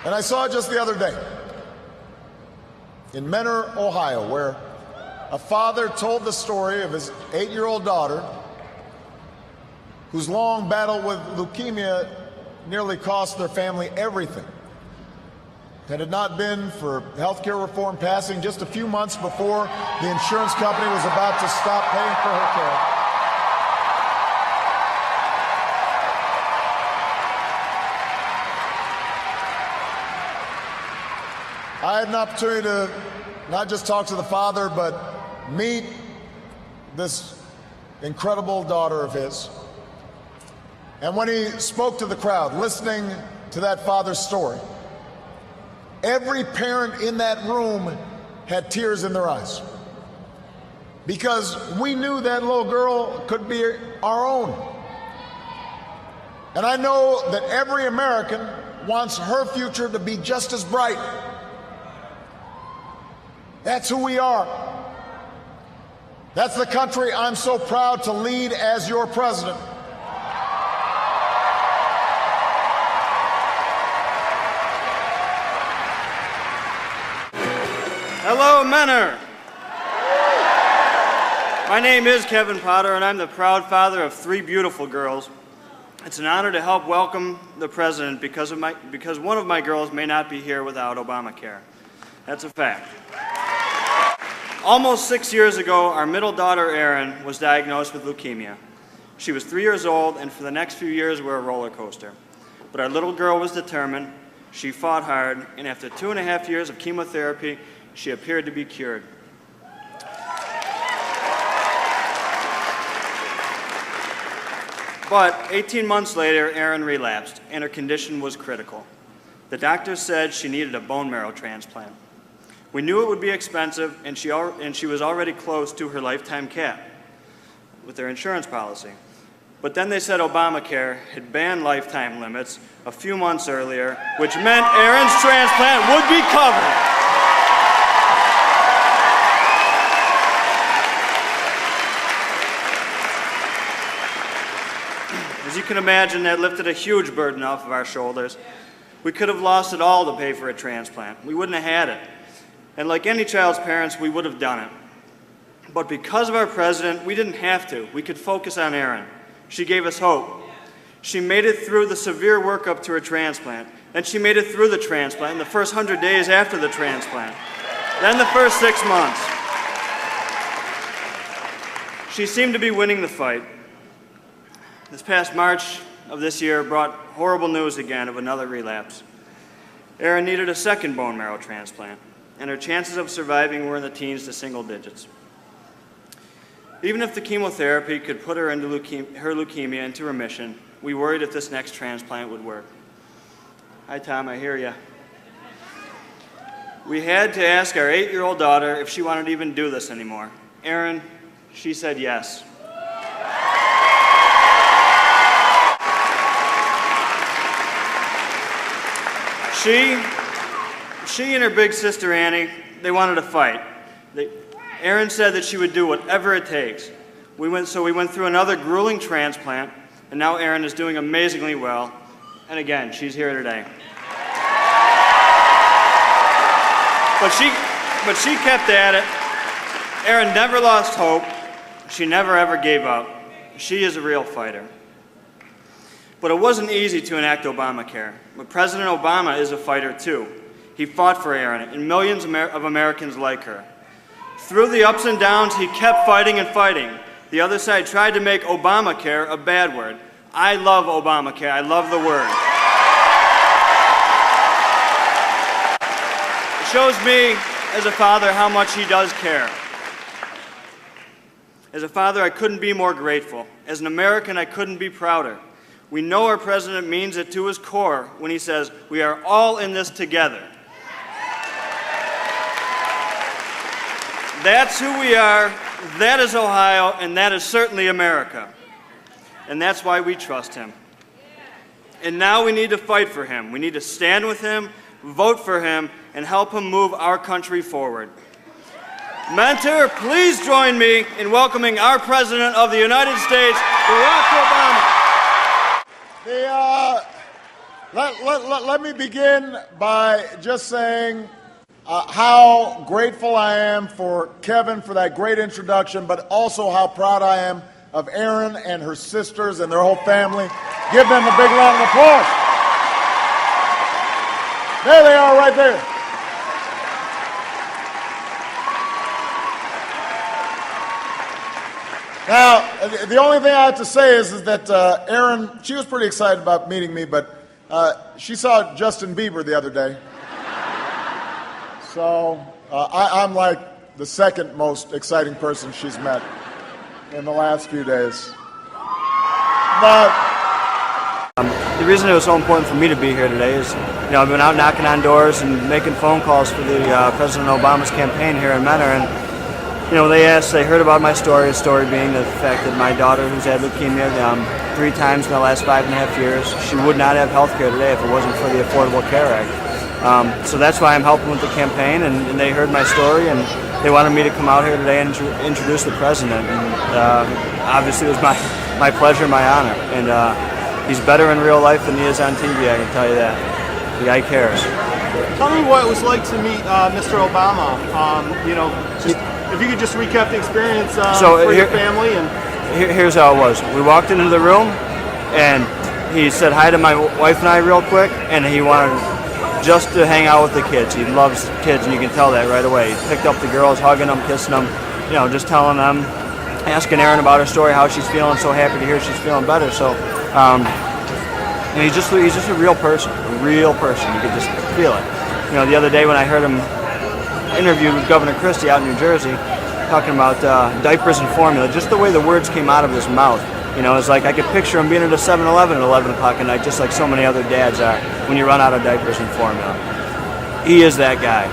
And I saw it just the other day in Menor, Ohio, where a father told the story of his 8-year-old daughter whose long battle with leukemia nearly cost their family everything. Had it not been for healthcare reform passing just a few months before the insurance company was about to stop paying for her care, I had an opportunity to not just talk to the father, but meet this incredible daughter of his. And when he spoke to the crowd, listening to that father's story, every parent in that room had tears in their eyes, because we knew that little girl could be our own. And I know that every American wants her future to be just as bright. That's who we are. That's the country I'm so proud to lead as your president. Hello, Menor. My name is Kevin Potter, and I'm the proud father of 3 beautiful girls. It's an honor to help welcome the president because one of my girls may not be here without Obamacare. That's a fact. Almost 6 years ago, our middle daughter, Erin, was diagnosed with leukemia. She was 3 years old, and for the next few years were a roller coaster. But our little girl was determined. She fought hard, and after 2.5 years of chemotherapy, she appeared to be cured. But 18 months later, Erin relapsed, and her condition was critical. The doctors said she needed a bone marrow transplant. We knew it would be expensive, and she was already close to her lifetime cap with their insurance policy. But then they said Obamacare had banned lifetime limits a few months earlier, which meant Erin's transplant would be covered. As you can imagine, that lifted a huge burden off of our shoulders. We could have lost it all to pay for a transplant. We wouldn't have had it. And like any child's parents, we would have done it. But because of our president, we didn't have to. We could focus on Erin. She gave us hope. She made it through the severe workup to her transplant. Then she made it through the transplant in the first 100 days after the transplant. Then the first 6 months. She seemed to be winning the fight. This past March of this year brought horrible news again of another relapse. Erin needed a second bone marrow transplant, and her chances of surviving were in the teens to single digits. Even if the chemotherapy could put her leukemia into remission, we worried if this next transplant would work. Hi, Tom, I hear you. We had to ask our 8-year-old daughter if she wanted to even do this anymore. Erin, she said yes. She and her big sister Annie, they wanted to fight. Erin said that she would do whatever it takes. We went through another grueling transplant, and now Erin is doing amazingly well. And again, she's here today. But she kept at it. Erin never lost hope. She never ever gave up. She is a real fighter. But it wasn't easy to enact Obamacare. But President Obama is a fighter too. He fought for Erin and millions of Americans like her. Through the ups and downs, he kept fighting and fighting. The other side tried to make Obamacare a bad word. I love Obamacare. I love the word. It shows me, as a father, how much he does care. As a father, I couldn't be more grateful. As an American, I couldn't be prouder. We know our president means it to his core when he says, we are all in this together. That's who we are, that is Ohio, and that is certainly America. And that's why we trust him. And now we need to fight for him. We need to stand with him, vote for him, and help him move our country forward. Mentor, please join me in welcoming our President of the United States, Barack Obama. Let me begin by just saying how grateful I am for Kevin for that great introduction, but also how proud I am of Erin and her sisters and their whole family. Give them a big round of applause. There they are right there. Now, the only thing I have to say is that Erin, she was pretty excited about meeting me, but she saw Justin Bieber the other day. So I'm like the second most exciting person she's met in the last few days. But the reason it was so important for me to be here today is, I've been out knocking on doors and making phone calls for the President Obama's campaign here in Mentor, and they heard about my story. The story being the fact that my daughter, who's had leukemia 3 times in the last 5.5 years, she would not have health care today if it wasn't for the Affordable Care Act. So that's why I'm helping with the campaign, and they heard my story, and they wanted me to come out here today and introduce the president. And obviously it was my pleasure, my honor. And he's better in real life than he is on TV, I can tell you that. The guy cares. Tell me what it was like to meet Mr. Obama. If you could just recap the experience for your family. And here's how it was. We walked into the room, and he said hi to my wife and I real quick, and he wanted just to hang out with the kids. He loves kids, and you can tell that right away. He picked up the girls, hugging them, kissing them, just telling them, asking Erin about her story, how she's feeling. So happy to hear she's feeling better. So, and he's just a real person. You could just feel it. The other day when I heard him interview with Governor Christie out in New Jersey, talking about diapers and formula, just the way the words came out of his mouth. It's like I could picture him being at a 7-Eleven at 11 o'clock at night, just like so many other dads are when you run out of diapers and formula. He is that guy.